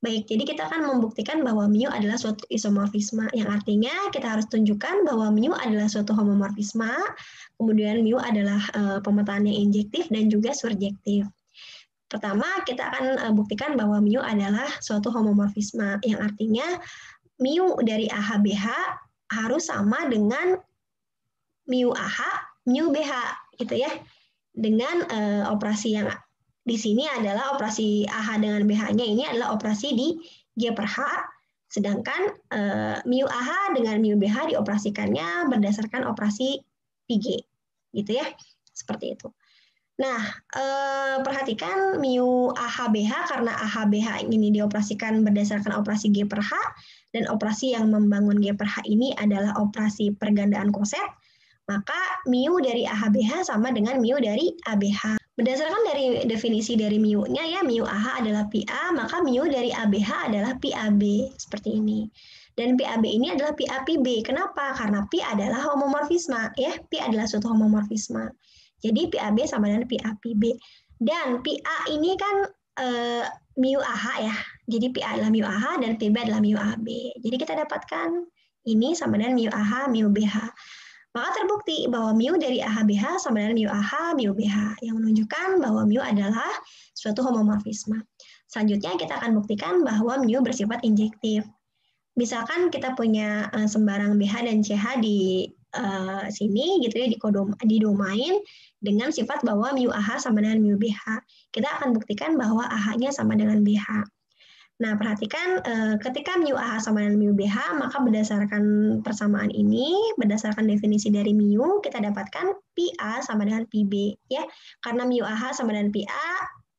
Baik, jadi kita akan membuktikan bahwa mu adalah suatu isomorfisme, yang artinya kita harus tunjukkan bahwa mu adalah suatu homomorfisme, kemudian mu adalah pemetaan yang injektif dan juga surjektif. Pertama, kita akan buktikan bahwa mu adalah suatu homomorfisme, yang artinya mu dari AH-BH harus sama dengan mu AH, mu BH, gitu ya. Dengan operasi yang di sini adalah operasi AH dengan BH-nya ini adalah operasi di G per H, sedangkan mu AH dengan mu BH dioperasikannya berdasarkan operasi Pi G, gitu ya. Seperti itu. Nah, perhatikan mu AH-BH karena AH-BH ini dioperasikan berdasarkan operasi G per H, dan operasi yang membangun G per H ini adalah operasi pergandaan koset, maka mu dari AH-BH sama dengan mu dari ABH. Berdasarkan dari definisi dari mu-nya ya, mu AH adalah Pi A, maka mu dari ABH adalah Pi AB, seperti ini. Dan Pi AB ini adalah Pi A Pi B. Kenapa? Karena Pi adalah homomorfisme, ya. Pi adalah suatu homomorfisme. Jadi Pi AB sama dengan Pi A Pi B. Dan Pi A ini kan mu AH ya. Jadi Pi A adalah mu AH dan Pi B adalah mu AB. Jadi kita dapatkan ini sama dengan mu AH, mu BH. Maka terbukti bahwa mu dari AH-BH sama dengan mu AH, mu BH, yang menunjukkan bahwa mu adalah suatu homomorfisme. Selanjutnya kita akan buktikan bahwa mu bersifat injektif. Misalkan kita punya sembarang BH dan CH di sini gitu ya di domain dengan sifat bahwa mu AH sama dengan mu BH. Kita akan buktikan bahwa AH-nya sama dengan BH. Nah, perhatikan ketika mu AH sama dengan mu BH, maka berdasarkan persamaan ini, berdasarkan definisi dari mu, kita dapatkan PA sama dengan PB ya. Karena mu AH sama dengan PA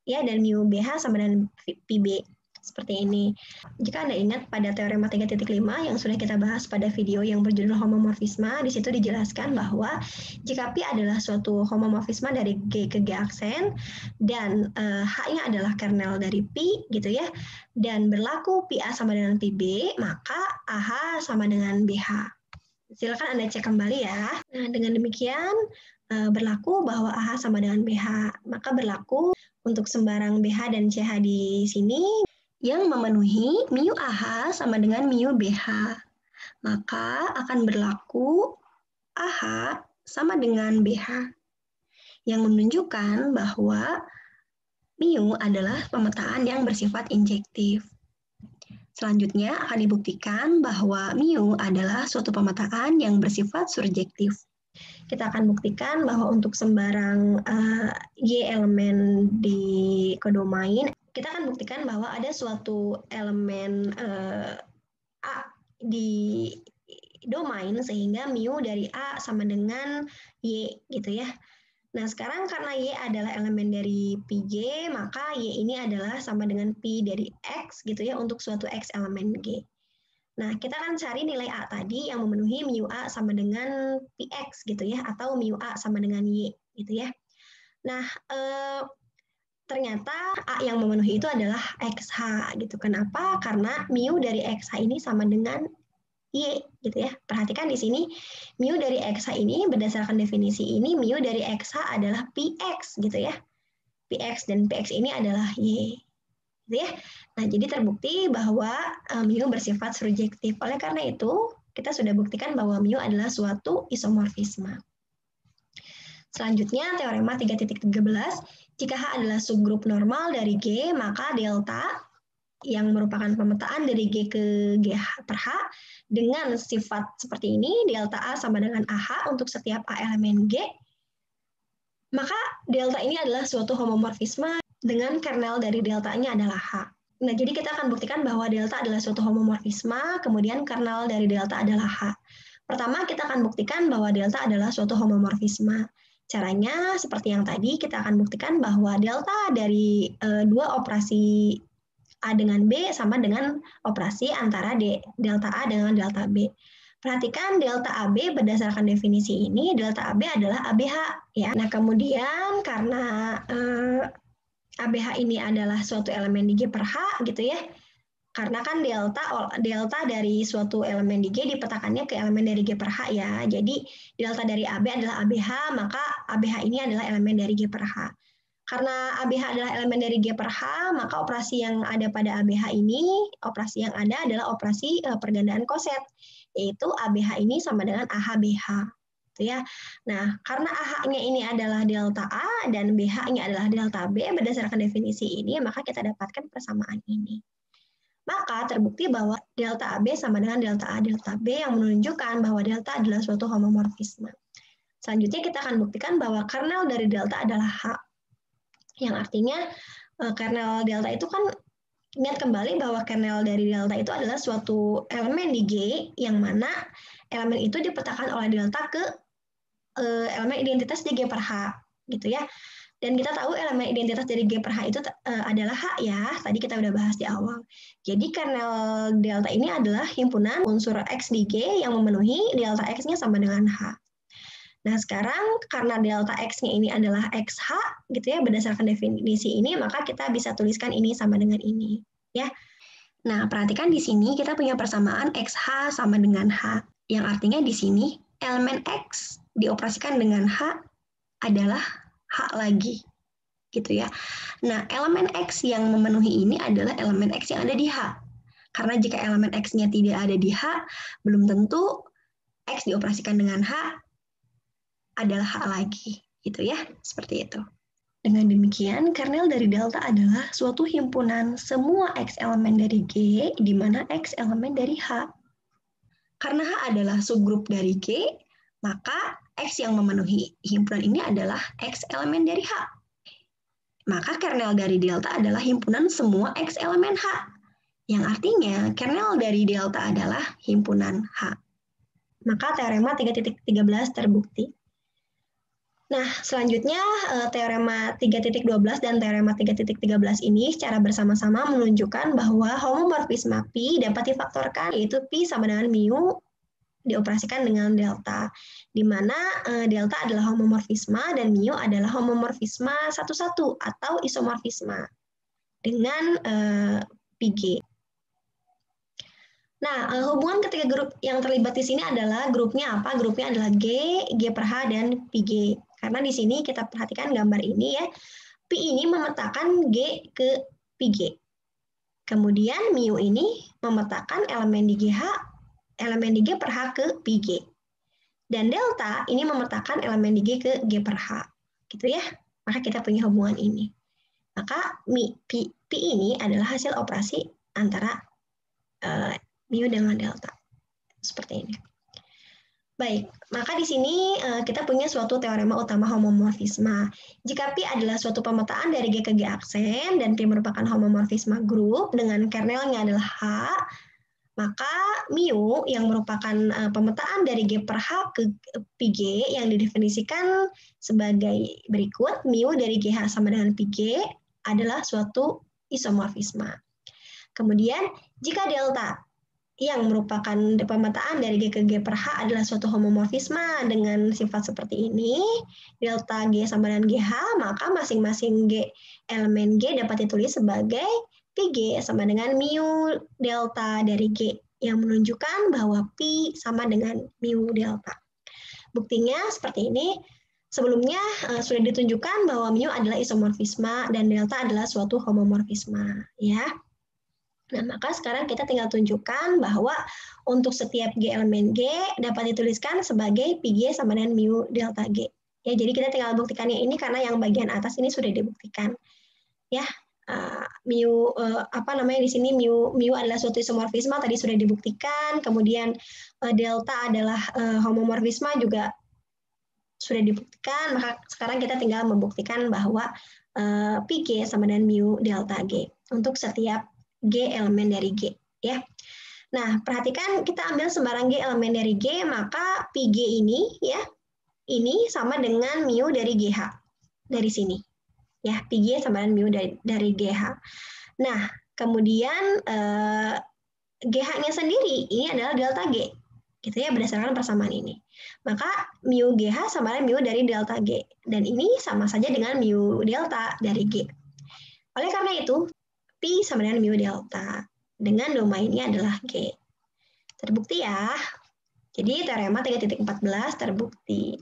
ya dan mu BH sama dengan PB. Seperti ini. Jika Anda ingat pada teorema 3.5 yang sudah kita bahas pada video yang berjudul homomorfisme, di situ dijelaskan bahwa jika P adalah suatu homomorfisme dari G ke G aksen dan H-nya adalah kernel dari P gitu ya, dan berlaku PA sama dengan PB, maka AH sama dengan BH. Silakan Anda cek kembali ya. Nah, dengan demikian berlaku bahwa AH sama dengan BH, maka berlaku untuk sembarang BH dan CH di sini yang memenuhi mu AH sama dengan mu BH. Maka akan berlaku AH sama dengan BH. Yang menunjukkan bahwa mu adalah pemetaan yang bersifat injektif. Selanjutnya akan dibuktikan bahwa mu adalah suatu pemetaan yang bersifat surjektif. Kita akan buktikan bahwa untuk sembarang Y elemen di kodomain, kita akan buktikan bahwa ada suatu elemen A di domain sehingga mu dari A sama dengan Y gitu ya. Nah, sekarang karena Y adalah elemen dari Pj, maka Y ini adalah sama dengan P dari X gitu ya untuk suatu X elemen G. Nah, kita akan cari nilai A tadi yang memenuhi mu A sama dengan Px gitu ya, atau mu A sama dengan Y gitu ya. Nah, ternyata A yang memenuhi itu adalah XH gitu. Kenapa? Karena mu dari XH ini sama dengan Y gitu ya. Perhatikan di sini mu dari XH ini berdasarkan definisi ini mu dari XH adalah Px gitu ya. Px dan Px ini adalah Y. Gitu ya. Nah, jadi terbukti bahwa mu bersifat surjektif. Oleh karena itu, kita sudah buktikan bahwa mu adalah suatu isomorfisme. Selanjutnya, teorema 3.13, jika H adalah subgrup normal dari G, maka delta yang merupakan pemetaan dari G ke G per H dengan sifat seperti ini, delta A sama dengan AH untuk setiap A elemen G, maka delta ini adalah suatu homomorfisme dengan kernel dari deltanya adalah H. Nah, jadi kita akan buktikan bahwa delta adalah suatu homomorfisme, kemudian kernel dari delta adalah H. Pertama, kita akan buktikan bahwa delta adalah suatu homomorfisme. Caranya seperti yang tadi, kita akan buktikan bahwa delta dari dua operasi A dengan B sama dengan operasi antara delta A dengan delta B. Perhatikan delta AB berdasarkan definisi ini, delta AB adalah ABH. Ya. Nah, kemudian karena ABH ini adalah suatu elemen di G per H gitu ya, karena kan delta dari suatu elemen di G dipetakannya ke elemen dari G per H ya. Jadi delta dari AB adalah ABH, maka ABH ini adalah elemen dari G per H. Karena ABH adalah elemen dari G per H, maka operasi yang ada pada ABH ini, operasi yang ada adalah operasi pergandaan koset, yaitu ABH ini sama dengan AHBH. Gitu ya. Nah, karena AH-nya ini adalah delta A dan BH-nya adalah delta B, berdasarkan definisi ini, maka kita dapatkan persamaan ini. Maka terbukti bahwa delta AB sama dengan delta A delta B yang menunjukkan bahwa delta adalah suatu homomorfisme. Selanjutnya kita akan buktikan bahwa kernel dari delta adalah H. Yang artinya kernel delta itu kan, ingat kembali bahwa kernel dari delta itu adalah suatu elemen di G yang mana elemen itu dipetakan oleh delta ke elemen identitas di G per H gitu ya. Dan kita tahu elemen identitas dari G per H itu adalah H ya, tadi kita udah bahas di awal. Jadi kernel delta ini adalah himpunan unsur X di G yang memenuhi delta X-nya sama dengan H. Nah sekarang karena delta X-nya ini adalah XH, gitu ya, berdasarkan definisi ini, maka kita bisa tuliskan ini sama dengan ini. Ya. Nah perhatikan di sini kita punya persamaan XH sama dengan H, yang artinya di sini elemen X dioperasikan dengan H adalah H lagi, gitu ya. Nah, elemen X yang memenuhi ini adalah elemen X yang ada di H. Karena jika elemen X-nya tidak ada di H, belum tentu X dioperasikan dengan H adalah H lagi, gitu ya. Seperti itu. Dengan demikian, kernel dari delta adalah suatu himpunan semua X elemen dari G, di mana X elemen dari H. Karena H adalah subgrup dari G, maka X yang memenuhi himpunan ini adalah X elemen dari H. Maka kernel dari delta adalah himpunan semua X elemen H. Yang artinya kernel dari delta adalah himpunan H. Maka teorema 3.13 terbukti. Nah, selanjutnya teorema 3.12 dan teorema 3.13 ini secara bersama-sama menunjukkan bahwa homomorfisme Pi dapat difaktorkan, yaitu Pi sama dengan mu dioperasikan dengan delta, di mana delta adalah homomorfisme dan mu adalah homomorfisme satu-satu atau isomorfisme dengan Pg. Nah, hubungan ketiga grup yang terlibat di sini adalah grupnya apa? Grupnya adalah G, G per H, dan Pg. Karena di sini kita perhatikan gambar ini ya, Pi ini memetakan G ke Pg. Kemudian mu ini memetakan elemen di GH, elemen di G per H ke Pg. Dan delta ini memetakan elemen di G ke G per H. Gitu ya. Maka kita punya hubungan ini. Maka Pi ini adalah hasil operasi antara mu dengan delta. Seperti ini. Baik, maka di sini kita punya suatu teorema utama homomorfisme. Jika Pi adalah suatu pemetaan dari G ke G aksen dan Pi merupakan homomorfisme grup dengan kernelnya adalah H, maka mu yang merupakan pemetaan dari G per H ke Pg yang didefinisikan sebagai berikut, mu dari GH sama dengan Pg adalah suatu isomorfisme. Kemudian, jika delta yang merupakan pemetaan dari G ke G per H adalah suatu homomorfisme dengan sifat seperti ini, delta G sama dengan GH, maka masing-masing G elemen G dapat ditulis sebagai Pg sama dengan mu delta dari G, yang menunjukkan bahwa Pi sama dengan mu delta. Buktinya seperti ini. Sebelumnya sudah ditunjukkan bahwa mu adalah isomorfisme dan delta adalah suatu homomorfisme, ya. Nah, maka sekarang kita tinggal tunjukkan bahwa untuk setiap G elemen G dapat dituliskan sebagai Pg sama dengan mu delta G. Ya, jadi kita tinggal buktikannya ini karena yang bagian atas ini sudah dibuktikan. Ya, di sini mu adalah suatu isomorfisme tadi sudah dibuktikan, kemudian delta adalah homomorfisme juga sudah dibuktikan, maka sekarang kita tinggal membuktikan bahwa Pg sama dengan mu delta G untuk setiap G elemen dari G, ya. Nah, perhatikan kita ambil sembarang G elemen dari G, maka Pg ini ya, ini sama dengan mu dari GH dari sini. Ya, Pg sama dengan mu dari GH. Nah, kemudian GH-nya sendiri ini adalah delta G. Gitu ya, berdasarkan persamaan ini. Maka mu GH sama dengan mu dari delta G, dan ini sama saja dengan mu delta dari G. Oleh karena itu, Pi sama dengan mu delta, dengan domainnya adalah G. Terbukti ya. Jadi teorema 3.14 terbukti.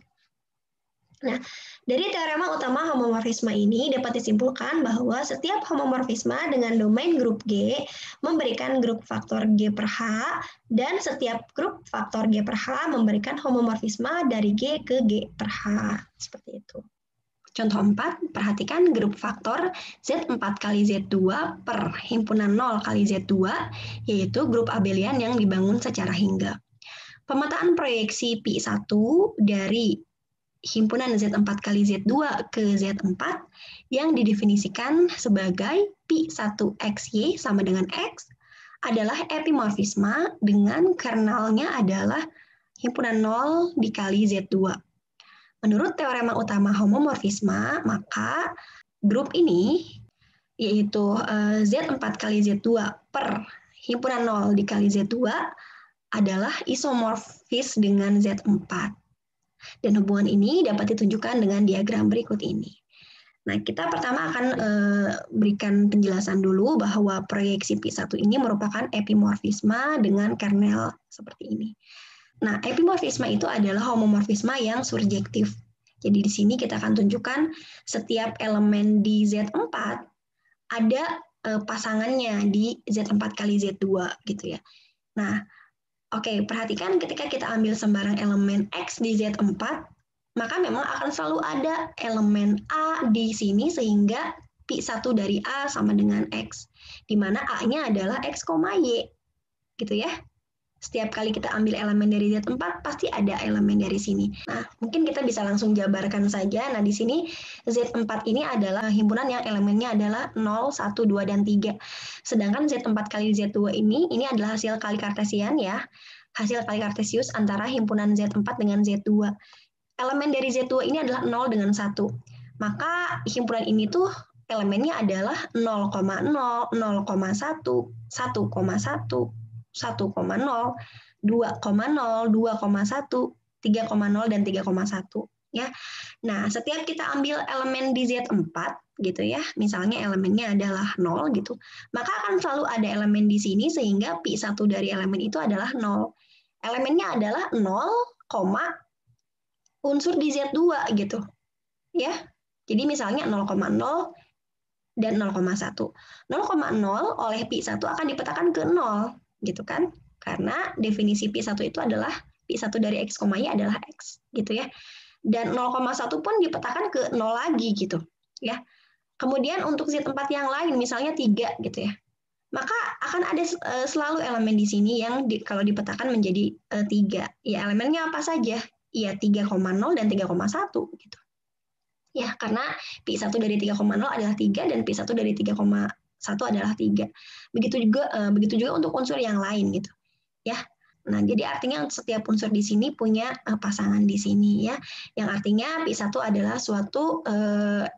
Nah, dari teorema utama homomorfisme ini dapat disimpulkan bahwa setiap homomorfisme dengan domain grup G memberikan grup faktor G per H, dan setiap grup faktor G per H memberikan homomorfisme dari G ke G per H. Seperti itu. Contoh 4, perhatikan grup faktor Z4 kali Z2 per himpunan 0 kali Z2, yaitu grup abelian yang dibangun secara hingga. Pemetaan proyeksi Pi1 dari himpunan Z4 kali Z2 ke Z4 yang didefinisikan sebagai Pi1XY sama dengan X adalah epimorfisme dengan kernelnya adalah himpunan 0 dikali Z2. Menurut teorema utama homomorfisme, maka grup ini yaitu Z4 kali Z2 per himpunan 0 dikali Z2 adalah isomorfis dengan Z4. Dan hubungan ini dapat ditunjukkan dengan diagram berikut ini. Nah, kita pertama akan berikan penjelasan dulu bahwa proyeksi Pi1 ini merupakan epimorfisme dengan kernel seperti ini. Nah, epimorfisme itu adalah homomorfisme yang surjektif. Jadi di sini kita akan tunjukkan setiap elemen di Z4 ada pasangannya di Z4 kali Z2 gitu ya. Nah, oke, perhatikan ketika kita ambil sembarang elemen X di Z4, maka memang akan selalu ada elemen A di sini sehingga Pi1 dari A sama dengan X, di mana A-nya adalah X, Y, gitu ya. Setiap kali kita ambil elemen dari Z4, pasti ada elemen dari sini. Nah, mungkin kita bisa langsung jabarkan saja. Nah, di sini Z4 ini adalah himpunan yang elemennya adalah 0, 1, 2, dan 3. Sedangkan Z4 kali Z2 ini adalah hasil kali kartesian ya. Hasil kali kartesius antara himpunan Z4 dengan Z2. Elemen dari Z2 ini adalah 0 dengan 1. Maka himpunan ini tuh elemennya adalah 0,0, 0,1, 1,1, 1,0, 2,0, 2,1, 3,0, dan 3,1 ya. Nah, setiap kita ambil elemen di Z4 gitu ya, misalnya elemennya adalah 0 gitu, maka akan selalu ada elemen di sini sehingga Pi1 dari elemen itu adalah 0. Elemennya adalah 0, unsur di Z2 gitu. Ya. Jadi misalnya 0,0 dan 0,1. 0,0 oleh Pi1 akan dipetakan ke 0 gitu kan? Karena definisi Pi1 itu adalah Pi1 dari X, Y adalah X gitu ya. Dan 0,1 pun dipetakan ke 0 lagi gitu ya. Kemudian untuk Z4 yang lain misalnya 3 gitu ya. Maka akan ada selalu elemen di sini yang kalau dipetakan menjadi 3. Ya elemennya apa saja? Ya 3,0 dan 3,1 gitu. Ya, karena Pi1 dari 3,0 adalah 3 dan Pi1 dari 3,1 adalah 3. Begitu juga untuk unsur yang lain gitu. Ya. Nah, jadi artinya setiap unsur di sini punya pasangan di sini ya. Yang artinya Pi1 adalah suatu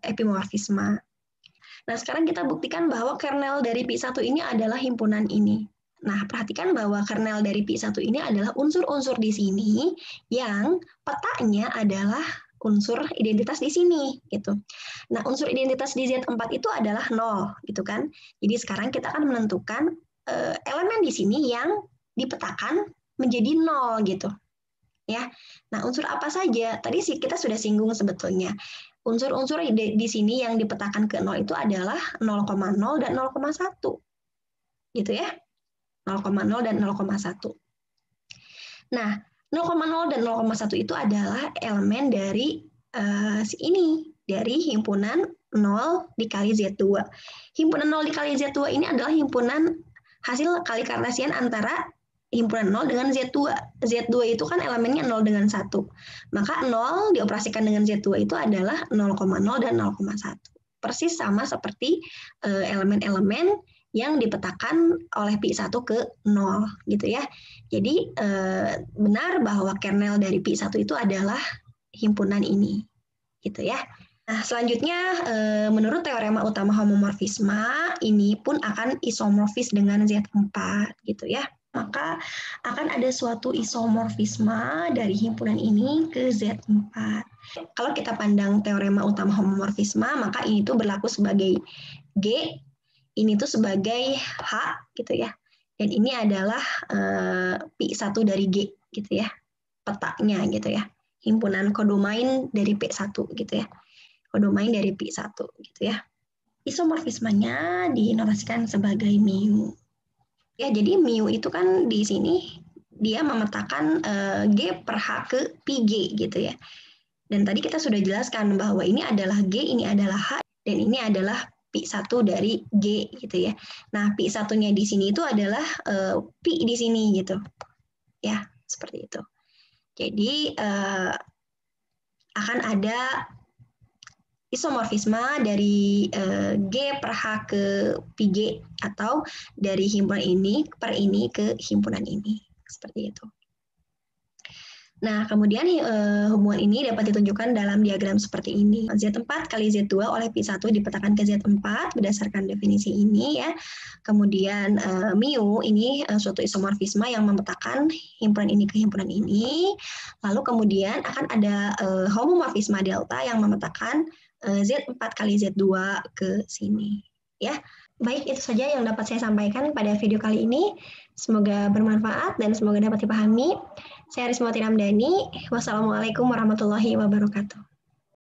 epimorfisme. Nah, sekarang kita buktikan bahwa kernel dari Pi1 ini adalah himpunan ini. Nah, perhatikan bahwa kernel dari Pi1 ini adalah unsur-unsur di sini yang petanya adalah unsur identitas di sini gitu. Nah, unsur identitas di Z4 itu adalah 0 gitu kan. Jadi sekarang kita akan menentukan elemen di sini yang dipetakan menjadi 0 gitu. Ya. Nah, unsur apa saja? Tadi kita sudah singgung sebetulnya. Unsur-unsur di sini yang dipetakan ke 0 itu adalah 0,0 dan 0,1. Gitu ya. 0,0 dan 0,1. Nah, 0,0 dan 0,1 itu adalah elemen dari ini, dari himpunan 0 dikali Z2. Himpunan 0 dikali Z2 ini adalah himpunan hasil kali kartesian antara himpunan 0 dengan Z2. Z2 itu kan elemennya 0 dengan 1. Maka 0 dioperasikan dengan Z2 itu adalah 0,0 dan 0,1. Persis sama seperti elemen-elemen yang dipetakan oleh Pi1 ke 0 gitu ya. Jadi benar bahwa kernel dari Pi1 itu adalah himpunan ini gitu ya. Nah, selanjutnya menurut teorema utama homomorfisme ini pun akan isomorfis dengan Z4 gitu ya. Maka akan ada suatu isomorfisme dari himpunan ini ke Z4. Kalau kita pandang teorema utama homomorfisme, maka ini tuh berlaku sebagai G, ini tuh sebagai H gitu ya. Dan ini adalah Pi1 dari G gitu ya. Petanya gitu ya. Himpunan kodomain dari P1 gitu ya. Kodomain dari Pi1 gitu ya. Isomorfismenya dinotasikan sebagai mu. Ya, jadi mu itu kan di sini dia memetakan G per H ke Pi G gitu ya. Dan tadi kita sudah jelaskan bahwa ini adalah G, ini adalah H, dan ini adalah Pi1 dari G gitu ya. Nah, Pi1-nya di sini itu adalah Pi di sini gitu. Ya, seperti itu. Jadi akan ada isomorfisme dari G per H ke Pi G atau dari himpunan ini per ini ke himpunan ini. Seperti itu. Nah, kemudian hubungan ini dapat ditunjukkan dalam diagram seperti ini. Z4 kali Z2 oleh Pi1 dipetakan ke Z4 berdasarkan definisi ini ya. Kemudian mu ini suatu isomorfisme yang memetakan himpunan ini ke himpunan ini. Lalu kemudian akan ada homomorfisme delta yang memetakan Z4 kali Z2 ke sini ya. Baik, itu saja yang dapat saya sampaikan pada video kali ini. Semoga bermanfaat dan semoga dapat dipahami. Saya Rismawati Ramdhani. Wassalamualaikum warahmatullahi wabarakatuh.